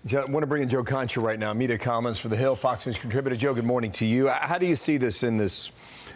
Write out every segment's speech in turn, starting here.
I want to bring in Joe Concha right now, media comments for The Hill, Fox News contributor. Joe, good morning to you. How do you see this in this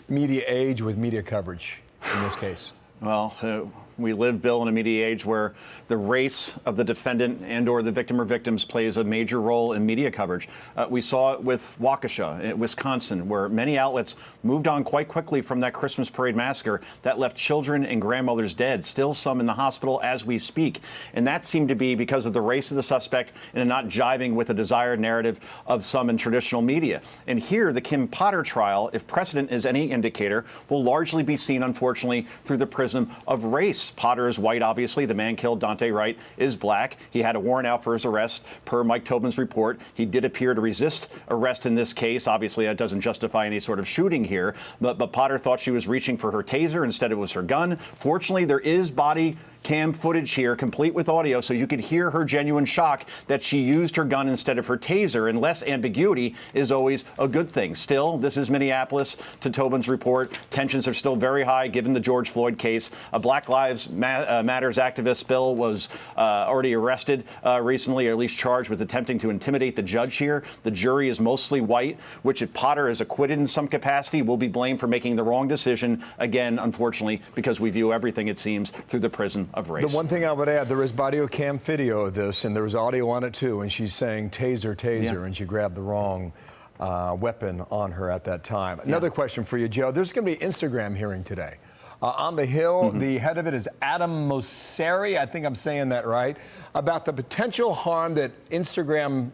media age with media coverage in this case? Well, we live, Bill, in a media age where the race of the defendant and or the victim or victims plays a major role in media coverage. We saw it with Waukesha in Wisconsin, where many outlets moved on quite quickly from that Christmas parade massacre that left children and grandmothers dead, still some in the hospital as we speak. And that seemed to be because of the race of the suspect and not jiving with the desired narrative of some in traditional media. And here, the Kim Potter trial, if precedent is any indicator, will largely be seen, unfortunately, through the prism of race. Potter is white, obviously. The man killed, Dante Wright, is black. He had a warrant out for his arrest, per Mike Tobin's report. He did appear to resist arrest in this case. Obviously, that doesn't justify any sort of shooting here. But Potter thought she was reaching for her taser. Instead, it was her gun. Fortunately, there is body cam footage here, complete with audio, so you could hear her genuine shock that she used her gun instead of her taser, and less ambiguity is always a good thing. Still, this is Minneapolis. To Tobin's report, tensions are still very high given the George Floyd case. A Black Lives Matters activist, Bill, was already arrested recently, or at least charged with attempting to intimidate the judge here. The jury is mostly white, which if Potter is acquitted in some capacity, will be blamed for making the wrong decision, again, unfortunately, because we view everything, it seems, through the prism of race. The one thing I would add, there is body cam video of this, and there was audio on it too, and she's saying taser, taser, and she grabbed the wrong weapon on her at that time. Another question for you, Joe. There's going to be an Instagram hearing today. On the Hill, the head of it is Adam Mosseri, I think I'm saying that right, about the potential harm that Instagram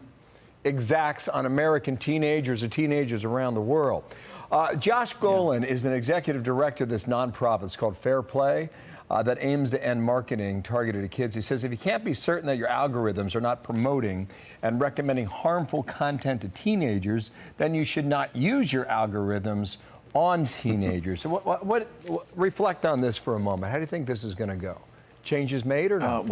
exacts on American teenagers or teenagers around the world. Josh Golan is an executive director of this nonprofit. It's called Fair Play. That aims to end marketing targeted at kids. He says if you can't be certain that your algorithms are not promoting and recommending harmful content to teenagers, then you should not use your algorithms on teenagers. So reflect on this for a moment. How do you think this is going to go? Changes made or not?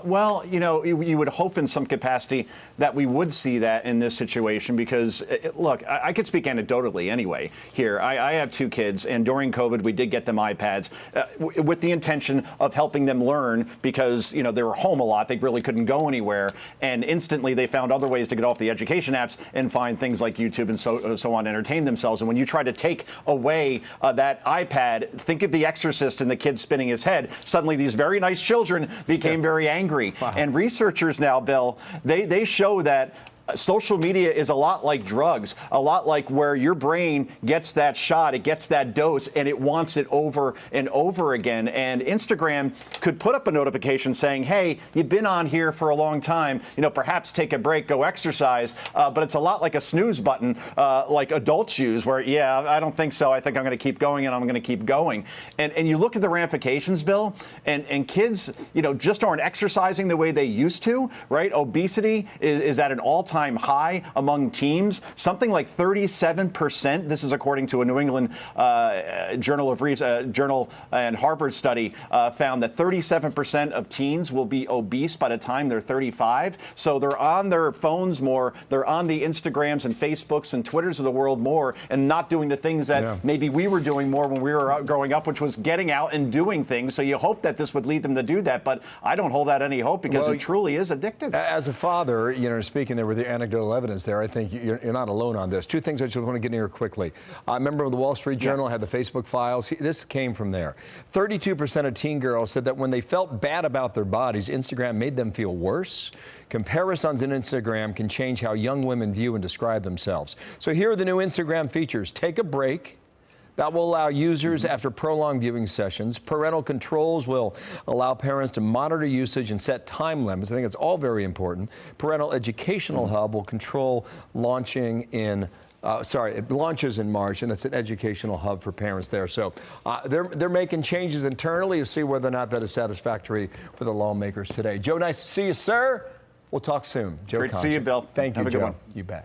Well, you know, you would hope in some capacity that we would see that in this situation because, look, I could speak anecdotally anyway here. I have two kids, and during COVID, we did get them iPads with the intention of helping them learn because, you know, they were home a lot. They really couldn't go anywhere. And instantly, they found other ways to get off the education apps and find things like YouTube and so on to entertain themselves. And when you try to take away that iPad, think of The Exorcist and the kid spinning his head. Suddenly, these very nice children became very angry. Wow. And researchers now, Bill, they show that social media is a lot like drugs, a lot like where your brain gets that shot, it gets that dose, and it wants it over and over again. And Instagram could put up a notification saying, hey, you've been on here for a long time, you know, perhaps take a break, go exercise. But it's a lot like a snooze button, like adults use, where, yeah, I don't think so. I think I'm going to keep going, and I'm going to keep going. And you look at the ramifications, Bill, and kids, you know, just aren't exercising the way they used to, right? Obesity is at an all-time high among teens, something like 37%. This is according to a New England Journal and Harvard study found that 37% of teens will be obese by the time they're 35. So they're on their phones more, they're on the Instagrams and Facebooks and Twitters of the world more, and not doing the things that maybe we were doing more when we were growing up, which was getting out and doing things. So you hope that this would lead them to do that, but I don't hold out any hope because it truly is addictive. As a father, you know, speaking there with the anecdotal evidence there, I think you're not alone on this. Two things I just want to get in here quickly. I remember the Wall Street Journal had the Facebook files. This came from there. 32% of teen girls said that when they felt bad about their bodies, Instagram made them feel worse. Comparisons on Instagram can change how young women view and describe themselves. So here are the new Instagram features. Take a break. That will allow users after prolonged viewing sessions. Parental controls will allow parents to monitor usage and set time limits. I think it's all very important. Parental Educational Hub will control launching in it launches in March, and it's an educational hub for parents there. So they're making changes internally to see whether or not that is satisfactory for the lawmakers today. Joe, nice to see you, sir. We'll talk soon. Joe Great to see you, Bill. Thank you, Have a good Joe. one. You bet.